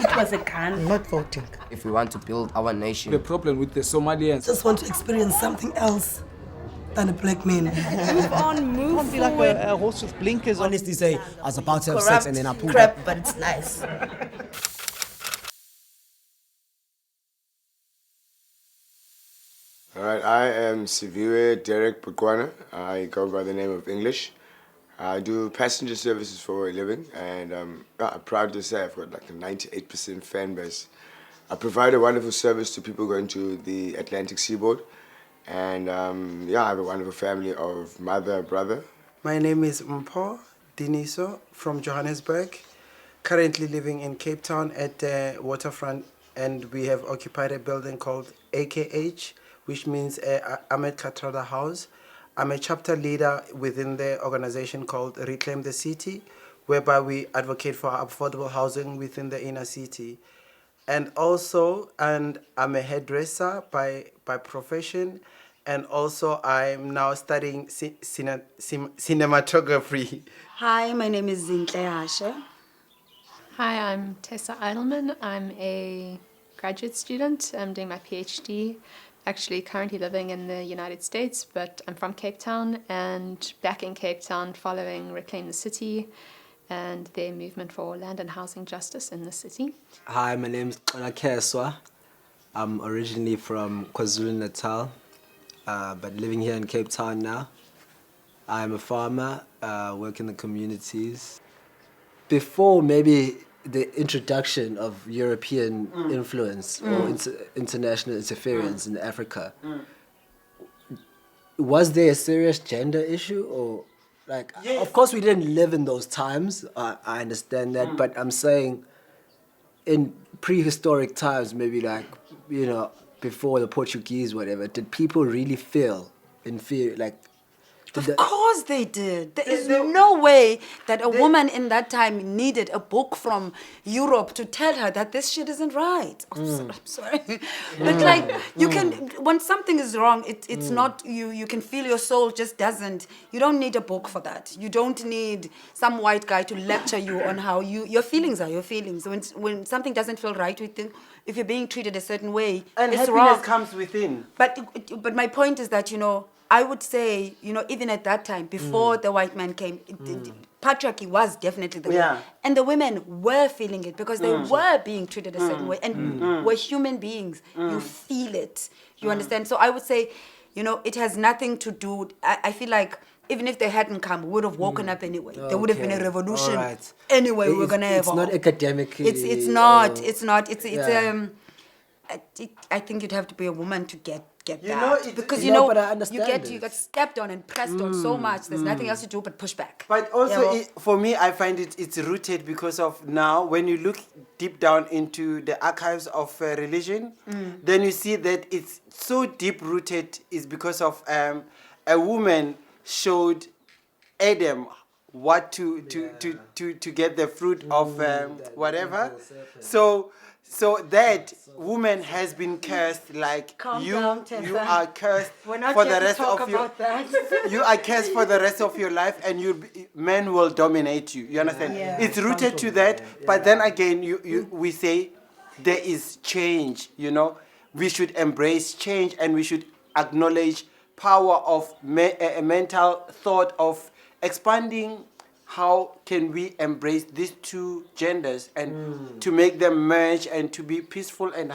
It was a gun. I'm not voting. If we want to build our nation. The problem with the Somalians. Just want to experience something else than a black man. Move on, move Can't be forward. like a horse with blinkers on. Honestly say, I was about to have Corrupt sex and then I pulled crap, up. but it's nice. All right, I am Siviwe Derek Bukwana. I go by the name of English. I do passenger services for a living, and I'm proud to say I've got like a 98% fan base. I provide a wonderful service to people going to the Atlantic seaboard, and I have a wonderful family of mother, brother. My name is Mpho Diniso from Johannesburg, currently living in Cape Town at the waterfront, and we have occupied a building called AKH, which means Ahmed Kathrada House. I'm a chapter leader within the organization called Reclaim the City, whereby we advocate for affordable housing within the inner city. And I'm a hairdresser by profession, and also I'm now studying cinematography. Hi, my name is Zintle Hashe. Hi, I'm Tessa Eidelman. I'm a graduate student. I'm doing my PhD. Actually currently living in the United States, but I'm from Cape Town and back in Cape Town following Reclaim the City and their movement for land and housing justice in the city. Hi, my name's Ona Keswa. I'm originally from KwaZulu-Natal, but living here in Cape Town now. I'm a farmer, work in the communities. Before maybe the introduction of European influence or international interference in Africa, was there a serious gender issue? Or of course we didn't live in those times, I understand that, but I'm saying in prehistoric times, maybe before the Portuguese, whatever, did people really feel inferior? Of course they did. There is no way that a woman in that time needed a book from Europe to tell her that this shit isn't right. I'm sorry. But you can, when something is wrong, it's not, you can feel your soul just doesn't. You don't need a book for that. You don't need some white guy to lecture you on how your feelings are your feelings. When something doesn't feel right with you, if you're being treated a certain way, and it's happiness wrong. comes within. But my point is that, I would say, even at that time, before the white man came, patriarchy was definitely the way. And the women were feeling it because they were being treated a certain way. And we're human beings. You feel it. You understand? So I would say, it has nothing to do... I feel like even if they hadn't come, we would have woken up anyway. There would have been a revolution. Right. Anyway, we're going to have... It's not academically... It's not. I think you'd have to be a woman to get that. Because but I understand you get stepped on and pressed on so much. There's nothing else to do but push back. But also, for me, I find it's rooted because of now, when you look deep down into the archives of religion, then you see that it's so deep rooted is because of a woman showed Adam what to get the fruit of whatever. So that woman has been cursed, you are cursed for the rest of your you are cursed for the rest of your life, and men will dominate you. You understand? Yeah. It's rooted to that, but then again, we say there is change. We should embrace change, and we should acknowledge power of a mental thought of expanding. How can we embrace these two genders and to make them merge and to be peaceful and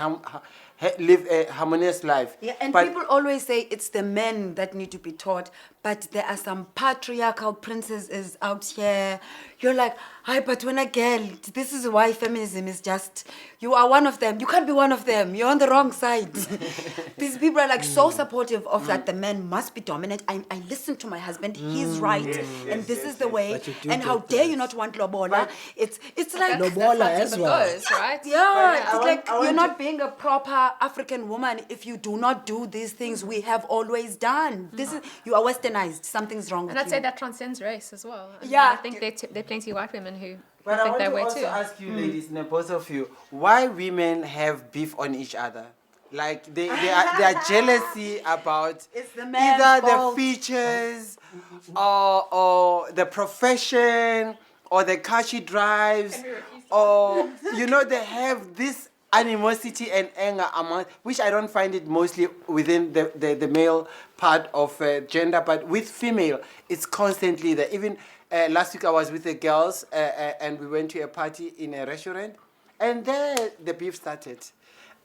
live a harmonious life? Yeah, and people always say it's the men that need to be taught, but there are some patriarchal princesses out here. You're like, hi, but when a girl, this is why feminism is just, you are one of them. You can't be one of them. You're on the wrong side. These people are so supportive of that the men must be dominant. I listen to my husband. He's right. And this is the way. And how dare you not want lobola? It's like... Lobola as well. Goes, right? Yeah, it's like you're not being a proper African woman if you do not do these things we have always done. You are westernized. Something's wrong with you. And I'd say that transcends race as well. Yeah. I think there are plenty of white women who But I think want that to way also too. ask you, ladies, both of you, why women have beef on each other? They are jealousy about It's the man's either fault. the features or the profession or the car she drives, or you know, they have this animosity and anger among, which I don't find it mostly within the male part of gender, but with female, it's constantly there. Even last week I was with the girls and we went to a party in a restaurant, and there the beef started.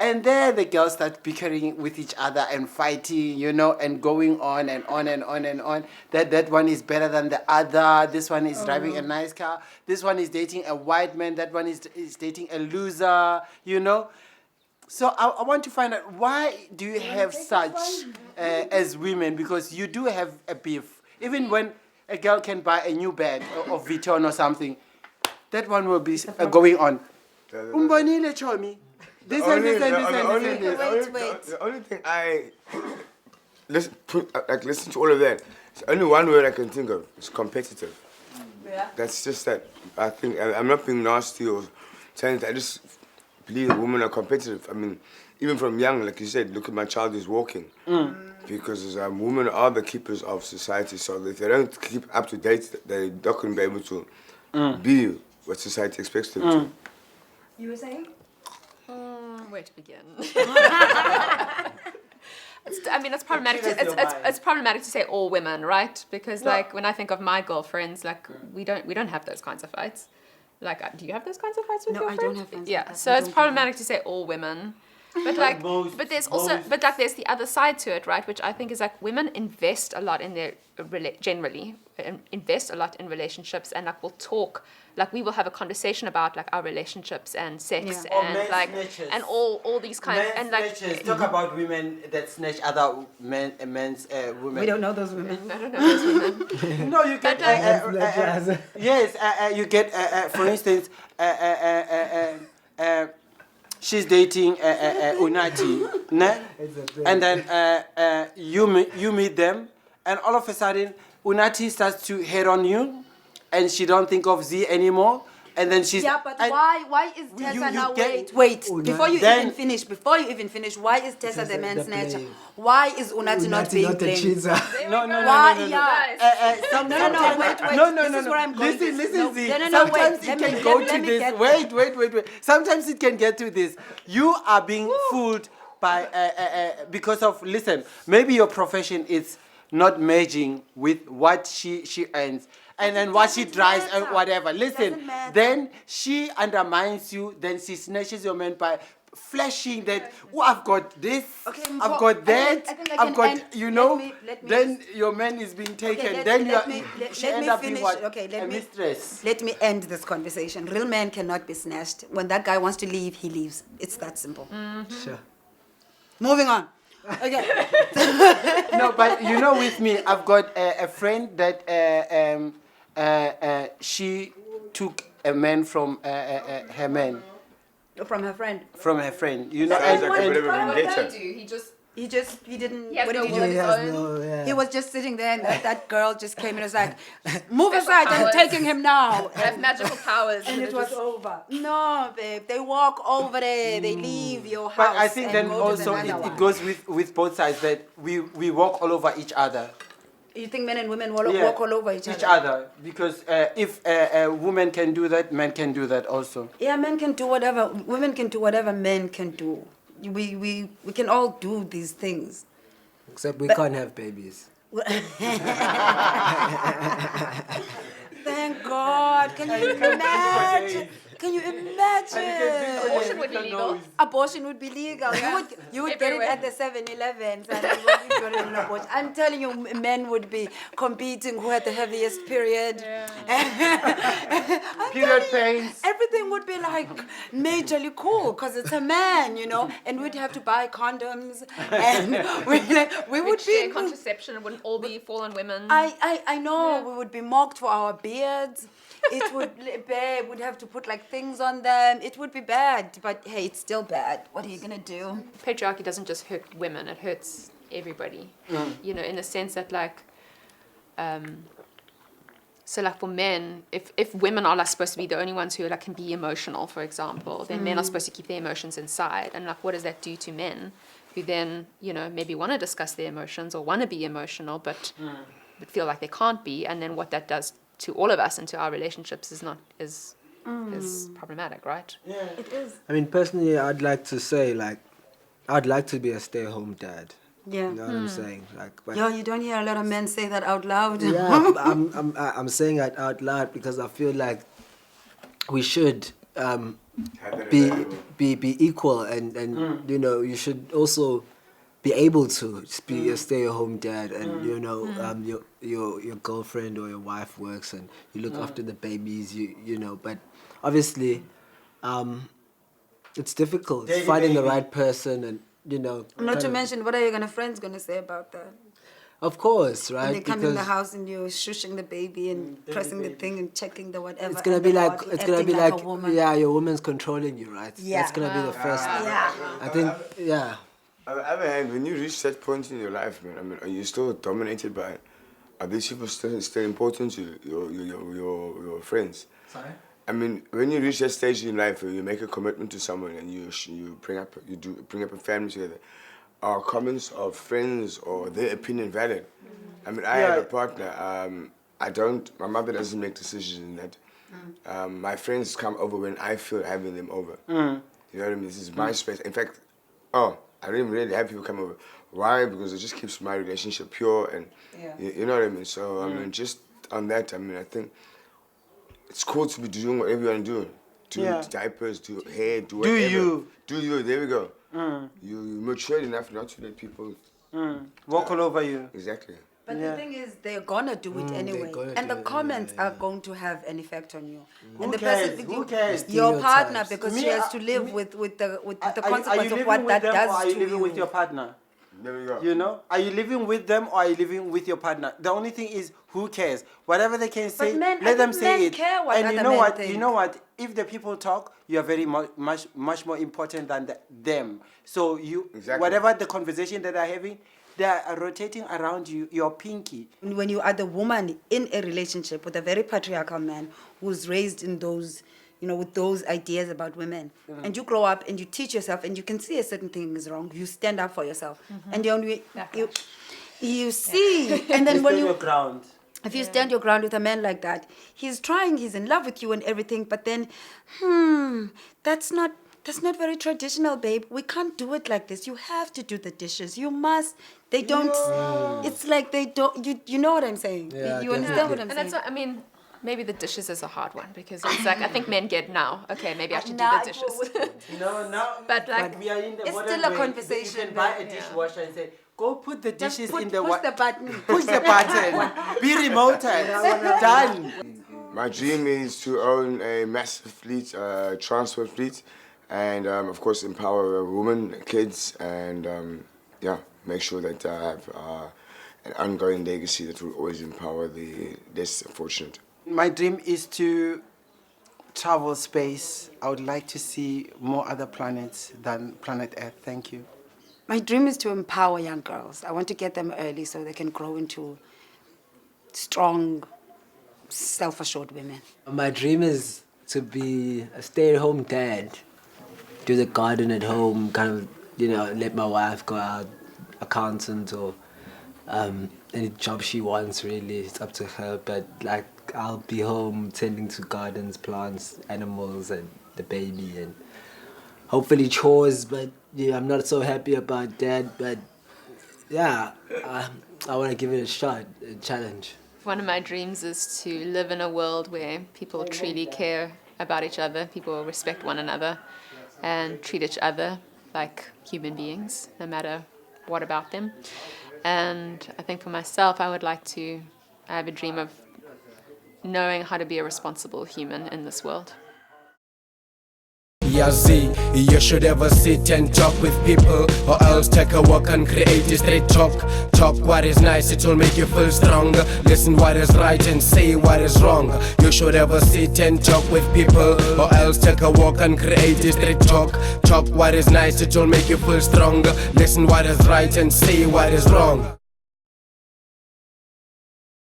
And there the girls start bickering with each other and fighting, you know, and going on and on and on and on. That one is better than the other. This one is driving a nice car. This one is dating a white man. That one is dating a loser, you know. So I want to find out, why do you have such as women? Because you do have a beef. Even when a girl can buy a new bag of Vuitton or something, that one will be going on. Umbonile Chomi. The only thing I listen to all of that. It's only one word I can think of. It's competitive. Yeah. That's just that. I think I'm not being nasty or saying that. I just believe that women are competitive. I mean, even from young, like you said, look at my child who's walking. Because women are the keepers of society. So if they don't keep up to date, they're not going to be able to be what society expects them to. You were saying? Where to begin? It's problematic. It's problematic to say all women, right? Because like when I think of my girlfriends, like we don't have those kinds of fights. Like, do you have those kinds of fights with your friends? No, I don't have friends. Yeah, so it's problematic to say all women. But like, but there's also, but like, there's the other side to it, right? Which I think is like women invest a lot in their generally invest a lot in relationships, and like we'll talk, like we will have a conversation about like our relationships and sex and like snatches. and all these kinds and like talk about women that snatch other men's women. We don't know those women. I don't know those women. No, you get yes. You get for instance, she's dating Unati, ne? And then you meet them, and all of a sudden Unati starts to hate on you, and she don't think of Z anymore, and then she's But why is Tessa now? get- Wait. Before you Then- even finish, why is Tessa the man snatcher? Why is Unati not being not the blamed? cheater. no. Why? Yeah. Guys. No, wait. No. This is where I'm going. Listen, Z. No, Sometimes wait. it can go to this. Wait. Sometimes it can get to this. You are being fooled by because of, listen, maybe your profession is not merging with what she earns. And then what she drives and whatever. Listen, then she undermines you. Then she snatches your man by flashing that, oh, I've got this, Okay, I've got that, I think I I've can got, end- you know. let me Then your man is being taken. Then she end up being what? A mistress. Let me end this conversation. Real man cannot be snatched. When that guy wants to leave, he leaves. It's that simple. Sure. Moving on. Okay. No, but you know, with me, I've got a friend that she took a man from her man. From her friend. From her friend, you know. Sounds And, like a bit of a What did vendetta. he do? He didn't. He has What did no he will. do? He has no, yeah. He was just sitting there, and that girl just came and was like, "Move aside! I'm taking him now." I have magical powers. And it was over. No, babe. They walk over there. They leave your house. but I think and then go to also another it one. goes with both sides, that we walk all over each other. You think men and women walk all over each other? Each other, because if a woman can do that, men can do that also. Yeah, men can do whatever. Women can do whatever men can do. We can all do these things. Except we can't have babies. Thank God. Can you imagine? Can you imagine? Abortion would be legal. Abortion would be legal. You would get it Everywhere. at the 7-Elevens. And you wouldn't get an abortion. I'm telling you, men would be competing who had the heaviest period. I'm Period telling you, pains. everything would be like majorly cool because it's a man, you know, and we'd have to buy condoms, and we would Share be. contraception. It wouldn't all be fall on women. I know we would be mocked for our beards. It would, babe, would have to put like things on them. It would be bad, but hey, it's still bad. What are you gonna do? Patriarchy doesn't just hurt women; it hurts everybody. You know, in the sense that like, so like for men, if women are like supposed to be the only ones who like can be emotional, for example, then men are supposed to keep their emotions inside. And like, what does that do to men, who then maybe want to discuss their emotions or want to be emotional, but feel like they can't be, and then what that does to all of us and to our relationships is problematic, right? It is. I mean, personally, I'd like to say, like, I'd like to be a stay-home dad. Yeah. You know what I'm saying? Like, but Yo, you don't hear a lot of men say that out loud. yeah, I'm saying it out loud because I feel like we should be equal and you know, you should also be able to just be a stay-at-home dad, and you know, your girlfriend or your wife works and you look after the babies, you know, but obviously it's difficult finding the right person, and you know, Not to mention, what are your friends gonna say about that? of course, right? When they come in the Because house and you're shushing the baby and pressing the thing and checking the whatever. it's gonna and be the like body it's gonna acting be like like a woman. yeah, your woman's controlling you, right? Yeah. That's gonna be the first thing. Yeah. I think yeah. On the other hand, when you reach that point in your life, man, I mean, are you still dominated by? Are these people still important to you, your friends? Sorry? I mean, when you reach that stage in life where you make a commitment to someone and you bring up a family together, are comments of friends or their opinion valid? I mean, I have a partner. My mother doesn't make decisions in that. My friends come over when I feel having them over. You know what I mean? This is my space. In fact, I don't even really have people come over. Why? Because it just keeps my relationship pure, and you know what I mean? So, I mean, just on that, I mean, I think it's cool to be doing whatever you want to do. Do diapers, do hair, do whatever. Do you, there we go. You mature enough not to let people walk all over you. Exactly. But the thing is, they're gonna do it anyway, and the comments are going to have an effect on you. And the person, Who cares? your partner, Stereotypes. because Me, she has to live me- with the Are you consequence of living what with that them, does or are you to living you. with your partner? There we go. You know, are you living with them or are you living with your partner? The only thing is, who cares? Whatever they can say, men- I let them think say men it. care what And you other know men what? think. You know what? If the people talk, you are very much more important than them. So whatever the conversation that they're having, they are rotating around you. Your pinky. When you are the woman in a relationship with a very patriarchal man who's raised in those, you know, with those ideas about women, and you grow up and you teach yourself and you can see a certain thing is wrong, you stand up for yourself, and the only way you see, and then when Stand you your ground. if you stand your ground with a man like that, he's in love with you and everything, but then, that's not very traditional, babe. We can't do it like this. You have to do the dishes. You must. They don't. It's like they don't. You know what I'm saying? Yeah, you understand what I'm And saying? that's what, I mean, maybe the dishes is a hard one because it's like, I think men get now, okay, maybe I should do Nah, the dishes. No, now. But like, we are in the it's modern still a way. conversation, You can buy a but- dishwasher and say, go put the Just dishes push in the the button. Push the button. Be remoted. Done. My dream is to own a massive fleet, transport fleet, and of course empower women, kids, and make sure that I have an ongoing legacy that will always empower the less fortunate. My dream is to travel space. I would like to see more other planets than planet Earth. Thank you. My dream is to empower young girls. I want to get them early so they can grow into strong, self-assured women. My dream is to be a stay-at-home dad, do the garden at home, kind of, you know, let my wife go out, accountant or any job she wants, really. It's up to her, but like I'll be home tending to gardens, plants, animals, and the baby, and hopefully chores, but yeah, I'm not so happy about that, but yeah, I want to give it a shot, a challenge. one of my dreams is to live in a world where people truly care about each other, people respect one another, and treat each other like human beings, no matter what about them. And I think for myself, I have a dream of knowing how to be a responsible human in this world. Yazi, you should ever sit and talk with people, or else take a walk and create a straight talk. Talk what is nice, it will make you feel stronger. Listen what is right and say what is wrong. You should ever sit and talk with people, or else take a walk and create a straight talk. Talk what is nice, it will make you feel stronger. Listen what is right and say what is wrong.